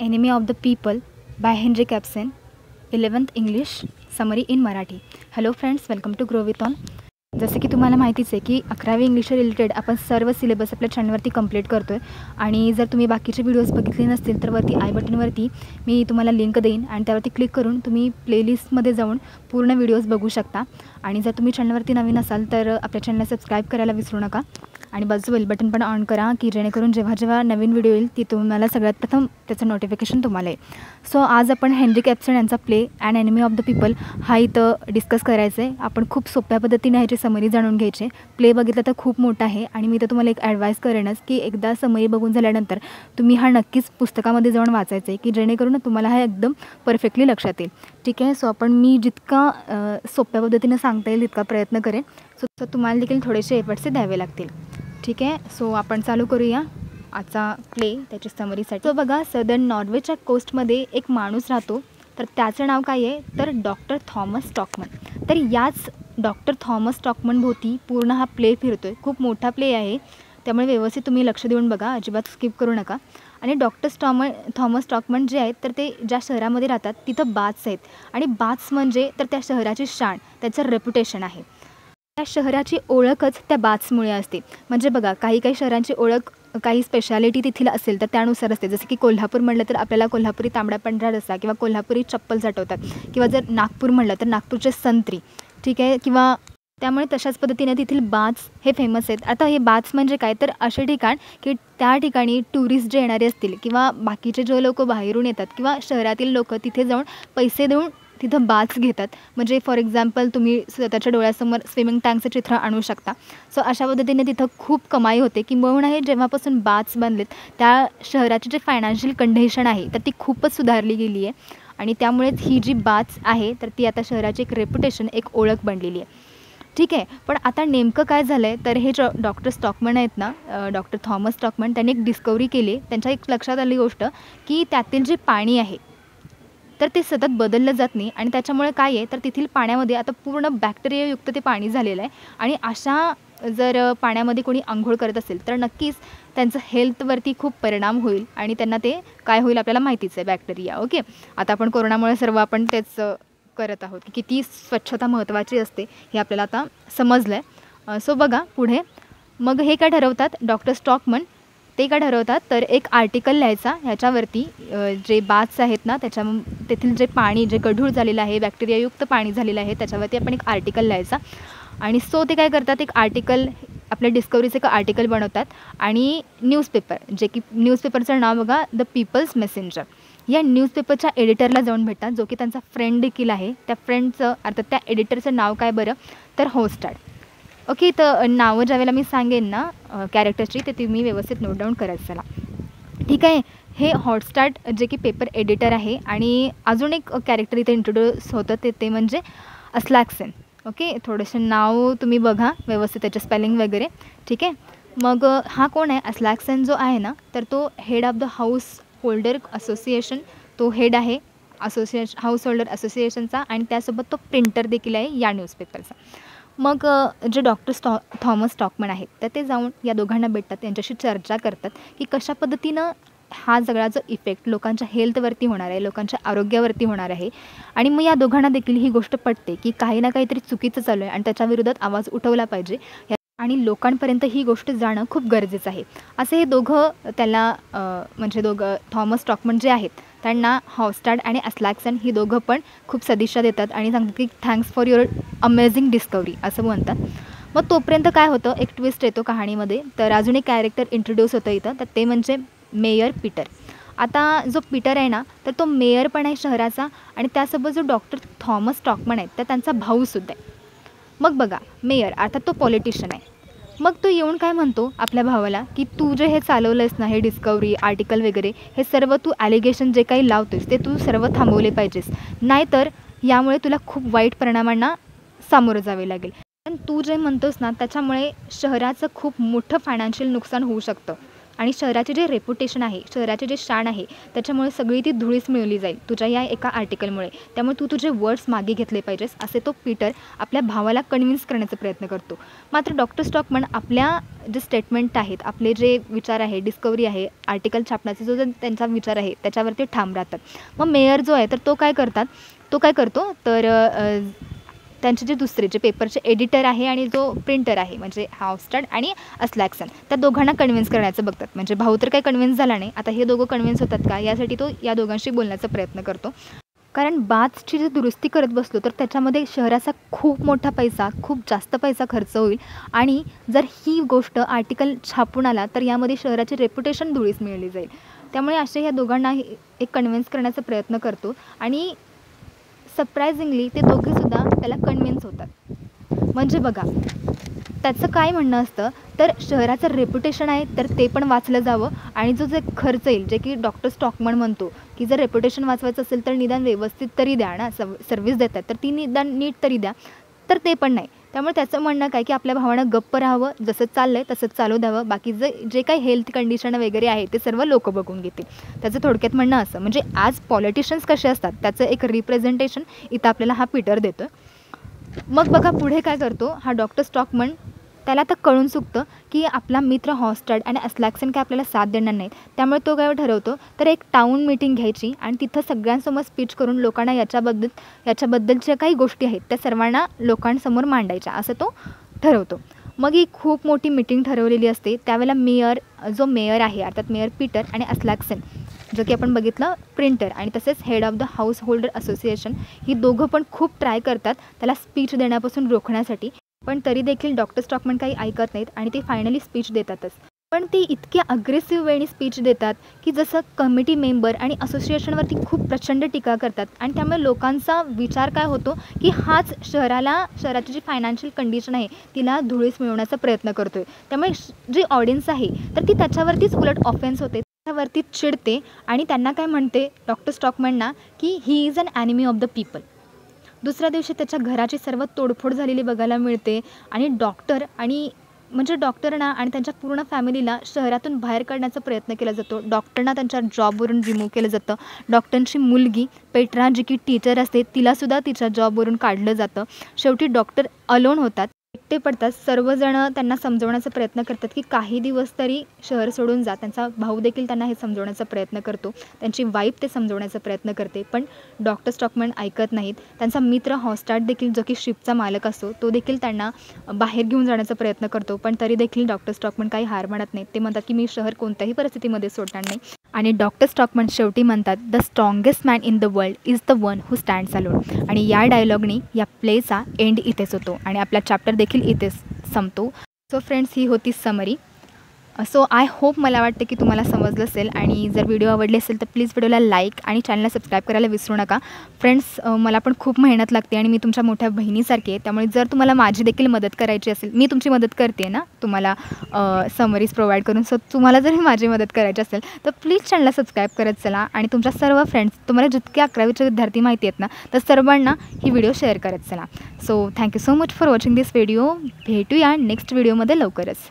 Enemy of the People by Henry Capsen, 11th English Summary in Marathi. Hello friends, welcome to Grow With On. जसे की तुम्हाला माहितीच आहे की 11वी English related आपण सर्व सिलेबस आपल्या चॅनलवरती कंप्लीट करतो आहे. आणि जर तुम्ही बाकीचे व्हिडिओज बघितले नसतील तर वरती आय बटनवरती मी तुम्हाला लिंक देईन आणि त्यावरती क्लिक करून तुम्ही प्लेलिस्टमध्ये जाऊन पूर्ण व्हिडिओज बघू शकता. आणि जर तुम्ही चॅनलवरती नवीन असाल तर आपल्या चॅनलला सबस्क्राईब करायला विसरू नका आणि बाजूचं बेल बटन पण ऑन करा की जेणेकरून जेव्हा नवीन व्हिडिओ येईल ती तुम्हाला सगळ्यात प्रथम त्याचं नोटिफिकेशन तुम्हाला येईल. सो आज आपण हेनरी कॅप्सन यांचा play and enemy of the people हा इथं डिस्कस करायचं आहे. आपण खूप सोप्या पद्धतीने ह्याची समरी जाणून घ्यायची. प्ले बघितलं तर खूप मोठा आहे आणि मी तर तुम्हाला एक ॲडवाईस करेनच की एकदा समरी बघून झाल्यानंतर तुम्ही हा नक्कीच पुस्तकामध्ये जाऊन वाचायचं आहे की जेणेकरून तुम्हाला हा एकदम परफेक्टली लक्षात येईल. ठीक आहे. सो आपण मी जितका सोप्या पद्धतीने सांगता येईल तितका प्रयत्न करेन. सो तुम्हाला देखील थोडेसे एफर्ट्स द्यावे लागतील. ठीक आहे. सो आपण चालू करूया आजचा प्ले त्याची समरीसाठी. सो बघा, सदर्न नॉर्वेच्या कोस्टमध्ये एक माणूस राहतो. तर त्याचं नाव काय आहे तर डॉक्टर थॉमस स्टॉकमन. तर याच डॉक्टर थॉमस स्टॉकमन भोवती पूर्ण हा प्ले फिरतो आहे. खूप मोठा प्ले आहे त्यामुळे व्यवस्थित तुम्ही लक्ष देऊन बघा, अजिबात स्किप करू नका. आणि थॉमस स्टॉकमन जे आहेत तर ते ज्या शहरामध्ये राहतात तिथं बाथ्स आहेत आणि बाथ्स म्हणजे तर त्या शहराची शान, त्याचं रेप्युटेशन आहे. त्या शहराची ओळखच त्या बाथ्समुळे असते. म्हणजे बघा, काही शहरांची ओळख काही स्पेशालिटी तिथील असेल तर त्यानुसार असते. जसं की कोल्हापूर म्हटलं तर आपल्याला कोल्हापुरी तांबडा पांढरा रस्सा किंवा कोल्हापुरी चप्पल आठवतात, किंवा जर नागपूर म्हटलं तर नागपूरचे संत्री. ठीक आहे. किंवा त्यामुळे तशाच पद्धतीने तेथील बाथ्स हे फेमस आहेत. आता हे बाथ्स म्हणजे काय तर असे ठिकाण की त्या ठिकाणी टुरिस्ट जे येणारे असतील किंवा बाकीचे जे लोक बाहेरून येतात किंवा शहरातील लोक तिथे जाऊन पैसे देऊन तिथं बाथ्स घेतात. म्हणजे फॉर एक्झाम्पल तुम्ही स्वतःच्या डोळ्यासमोर स्विमिंग टँकचं चित्र आणू शकता. सो अशा पद्धतीने तिथं खूप कमाई होते. किंबहुना हे जेव्हापासून बाथ्स बनलेत त्या शहराची जी फायनान्शियल कंडिशन आहे तर ती खूपच सुधारली गेली आहे. आणि त्यामुळेच ही जी बाथ्स आहे तर ती आता शहराची एक रेप्युटेशन, एक ओळख बनलेली आहे. ठीक आहे. पण आता नेमकं काय झालं आहे तर हे डॉक्टर स्टॉकमन आहेत ना, डॉक्टर थॉमस स्टॉकमन, त्यांनी एक डिस्कवरी केली. त्यांच्या एक लक्षात आली गोष्ट की त्यातील जे पाणी आहे तर ते सतत बदललं जात नाही. आणि त्याच्यामुळे काय आहे तर तेथील पाण्यामध्ये आता पूर्ण बॅक्टेरियायुक्त ते पाणी झालेलं आहे. आणि अशा जर पाण्यामध्ये कोणी आंघोळ करत असेल तर नक्कीच त्यांचं हेल्थवरती खूप परिणाम होईल आणि त्यांना ते काय होईल आपल्याला माहितीच आहे, बॅक्टेरिया. ओके. आता आपण कोरोनामुळे सर्व आपण तेच करत आहोत की किती स्वच्छता महत्त्वाची असते हे आपल्याला आता समजलं आहे. सो बघा पुढे मग हे काय ठरवतात डॉक्टर स्टॉकमन, ते काय ठरवतात तर एक आर्टिकल लिहायचा ह्याच्यावरती, जे बाथ्स आहेत ना तेथील जे पाणी जे गढूळ झालेलं आहे, बॅक्टेरियायुक्त पाणी झालेलं आहे, त्याच्यावरती आपण एक आर्टिकल लिहायचा. आणि सो ते काय करतात, एक आर्टिकल आपल्या डिस्कवरीचं एक आर्टिकल बनवतात. आणि न्यूजपेपर, जे की न्यूजपेपरचं नाव बघा द पीपल्स मेसेंजर, या न्यूजपेपरच्या एडिटरला जाऊन भेटतात, जो की त्यांचा फ्रेंड देखील आहे. त्या फ्रेंडचं अर्थात त्या एडिटरचं नाव काय बरं तर हॉटस्टार. ओके. तर नावं ज्यावेळेला मी सांगेन ना कॅरेक्टरची ते तुम्ही व्यवस्थित नोट डाऊन करत चला. ठीक आहे. हे हॉटस्टार जे की पेपर एडिटर आहे. आणि अजून एक कॅरेक्टर इथे इंट्रोड्यूस होतं ते म्हणजे अस्लॅक्सन. ओके. थोडंसं नाव तुम्ही बघा व्यवस्थित, त्याचं स्पेलिंग वगैरे. ठीक आहे. मग हा कोण आहे अस्लॅक्सन जो आहे ना तर तो head of the house holder association, तो हेड आहे हाऊस होल्डर असोसिएशनचा. आणि त्यासोबत तो प्रिंटर देखील आहे या न्यूजपेपरचा. मग जे डॉक्टर थॉमस स्टॉकमन आहेत तर ते जाऊन या दोघांना भेटतात, त्यांच्याशी चर्चा करतात की कशा पद्धतीनं हा सगळा जो इफेक्ट लोकांच्या हेल्थवरती होणार आहे, लोकांच्या आरोग्यावरती होणार आहे. आणि मग या दोघांना देखील ही गोष्ट पटते की काही ना काहीतरी चुकीचं चालू आहे आणि त्याच्या विरोधात आवाज उठवला पाहिजे आणि लोकांपर्यंत ही गोष्ट जाणं खूप गरजेचं आहे. असे हे दोघं त्याला म्हणजे थॉमस स्टॉकमन जे आहेत त्यांना हॉटस्टार आणि अस्लॅक्सन ही दोघं पण खूप सदिच्छा देतात आणि सांगतात की thanks for your amazing discovery असं म्हणतात. मग तोपर्यंत काय होतं, एक ट्विस्ट येतो कहाणीमध्ये. तर अजून एक कॅरेक्टर इंट्रोड्यूस होतं इथं, तर ते म्हणजे मेयर पीटर. आता जो पीटर आहे ना तर तो मेयर पण आहे शहराचा आणि त्यासोबत जो डॉक्टर थॉमस स्टॉकमन आहेत तर त्यांचा भाऊसुद्धा आहे. मग बघा, मेयर अर्थात तो पॉलिटिशियन आहे. मग तो येऊन काय म्हणतो आपल्या भावाला की तू जे हे चालवलं आहेस ना, हे डिस्कवरी आर्टिकल वगैरे, हे सर्व तू ॲलिगेशन जे काही लावतोस ते तू सर्व थांबवले पाहिजेस, नाहीतर यामुळे तुला खूप वाईट परिणामांना सामोरं जावे लागेल. पण तू जे म्हणतोस ना त्याच्यामुळे शहराचं खूप मोठं फायनान्शियल नुकसान होऊ शकतं आणि शहराचे जे रेप्युटेशन आहे, शहराचे जे शान आहे, त्याच्यामुळे सगळी ती धुळीस मिळवली जाईल तुझ्या या एका आर्टिकलमुळे. त्यामुळे तू तुझे वर्ड्स मागे घेतले पाहिजेस, असे तो पीटर आपल्या भावाला कन्व्हिन्स करण्याचा प्रयत्न करतो. मात्र डॉक्टर स्टॉकमन आपल्या जे स्टेटमेंट आहेत, आपले जे विचार आहे, डिस्कवरी आहे, आर्टिकल छापण्याचा जो त्यांचा विचार आहे त्याच्यावरती ठाम राहतात. मग मेयर जो आहे तर तो काय करतो तर त्यांचे जे दुसरे जे पेपरचे एडिटर आहे आणि जो प्रिंटर आहे म्हणजे हॉफस्टाड आणि अस्लॅक्सन, त्या दोघांना कन्व्हिन्स करण्याचं बघतात. म्हणजे भाऊ तर काही कन्व्हिन्स झाला नाही, आता हे दोघं कन्व्हिन्स होतात का यासाठी तो या दोघांशी बोलण्याचा प्रयत्न करतो. कारण बाथची जी दुरुस्ती करत बसलो तर त्याच्यामध्ये शहराचा खूप मोठा पैसा, खूप जास्त पैसा खर्च होईल आणि जर ही गोष्ट आर्टिकल छापून आला तर यामध्ये शहराचे रेप्युटेशन धुळीस मिळली जाईल. त्यामुळे असे ह्या दोघांना एक कन्व्हिन्स करण्याचा प्रयत्न करतो आणि सरप्रायझिंगली ते दोघेसुद्धा त्याला कन्व्हिन्स होतात. म्हणजे बघा त्याचं काय म्हणणं असतं तर शहराचं रेप्युटेशन आहे तर ते पण वाचलं जावं आणि जो जे खर्च येईल, जे की डॉक्टर स्टॉकमन म्हणतो की जर रेप्युटेशन वाचवायचं असेल तर निदान व्यवस्थित तरी द्या ना, सर्व्हिस देतात तर ती निदान नीट तरी द्या, तर ते पण नाही. त्यामुळे त्याचं म्हणणं काय की आपल्या भावानं गप्प राहावं, जसं चाललं आहे तसंच चालू द्यावं, बाकी जे काही हेल्थ कंडिशन वगैरे आहे ते सर्व लोक बघून घेतील. त्याचं थोडक्यात म्हणणं असं. म्हणजे आज पॉलिटिशियन्स कसे असतात त्याचं एक रिप्रेझेंटेशन इथं आपल्याला हा पीटर देतो. मग बघा पुढे काय करतो हा डॉक्टर स्टॉकमन. त्याला तर कळून चुकतं की आपला मित्र हॉफस्टाड आणि अस्लॅक्सन काय आपल्याला साथ देणार नाहीत. त्यामुळे तो काय ठरवतो तर एक टाऊन मीटिंग घ्यायची आणि तिथं सगळ्यांसमोर स्पीच करून लोकांना याच्याबद्दलच्या काही गोष्टी आहेत त्या सर्वांना लोकांसमोर मांडायच्या असं तो ठरवतो. मग ही खूप मोठी मीटिंग ठरवलेली असते. त्यावेळेला जो मेयर आहे अर्थात मेयर पीटर आणि अस्लॅक्सन जो की आपण बघितलं प्रिंटर आणि तसेच head of the house holder association, ही दोघं पण खूप ट्राय करतात त्याला स्पीच देण्यापासून रोखण्यासाठी. पण तरी देखील डॉक्टर स्टॉकमन काही ऐकत नाहीत आणि ते फायनली स्पीच देतातच. पण ते इतके अग्रेसिव्ह वेळी स्पीच देतात की जसं कमिटी मेंबर आणि असोसिएशनवरती खूप प्रचंड टीका करतात आणि त्यामुळे लोकांचा विचार काय होतो की हाच शहराची जी फायनान्शियल कंडिशन आहे तिला धुळीस मिळवण्याचा प्रयत्न करतो आहे. त्यामुळे जी ऑडियन्स आहे तर ती त्याच्यावरतीच उलट ऑफेन्स होते, त्यावरती चिडते आणि त्यांना काय म्हणते डॉक्टर स्टॉकमनना की he is an enemy of the people. दुसऱ्या दिवशी त्याच्या घराची सर्व तोडफोड झालेली बघायला मिळते आणि डॉक्टरना आणि त्यांच्या पूर्ण फॅमिलीला शहरातून बाहेर काढण्याचा प्रयत्न केला जातो. डॉक्टरना त्यांच्या जॉबवरून रिमूव्ह केलं जातं. डॉक्टरची मुलगी पेट्रा जी की टीचर असते तिलासुद्धा तिच्या जॉबवरून काढलं जातं. शेवटी डॉक्टर अलोन होतात, एकटे पडतात. सर्वजणं त्यांना समजवण्याचा प्रयत्न करतात की काही दिवस तरी शहर सोडून जा. त्यांचा भाऊ देखील त्यांना हे समजवण्याचा प्रयत्न करतो, त्यांची वाईफ ते समजवण्याचा प्रयत्न करते, पण डॉक्टर स्टॉकमन ऐकत नाहीत. त्यांचा मित्र हॉफस्टाड देखील जो की शिपचा मालक असतो तो देखील त्यांना बाहेर घेऊन जाण्याचा प्रयत्न करतो, पण तरी देखील डॉक्टर स्टॉकमन काही हार मानत नाहीत. ते म्हणतात की मी शहर कोणत्याही परिस्थितीमध्ये सोडणार नाही. आणि डॉक्टर स्टॉकमन शेवटी म्हणतात the strongest man in the world is the one who stands alone. आणि या डायलॉगनी या प्लेचा एंड इथेच होतो आणि आपला चॅप्टर देखील इथेच संपतो. सो फ्रेंड्स, ही होती समरी. सो आय होप मला वाटते की तुम्हाला समजलं असेल आणि जर व्हिडिओ आवडले असेल तर प्लीज व्हिडिओला लाईक आणि चॅनलला सबस्क्राईब करायला विसरू नका. फ्रेंड्स, मला पण खूप मेहनत लागते आणि मी तुमच्या मोठ्या बहिणीसारखी आहे, त्यामुळे जर तुम्हाला माझी देखील मदत करायची असेल, मी तुमची मदत करते ना तुम्हाला समरीज प्रोव्हाइड करून. सो तुम्हाला जर माझी मदत करायची असेल तर प्लीज चॅनलला सबस्क्राईब करत चला आणि तुमच्या सर्व फ्रेंड्स, तुम्हाला जितके 11वीचे विद्यार्थी माहिती आहेत ना तर सर्वांना ही व्हिडिओ शेअर करत चला. So thank you so much for watching this video. भेटूया नेक्स्ट व्हिडिओमध्ये लवकरच.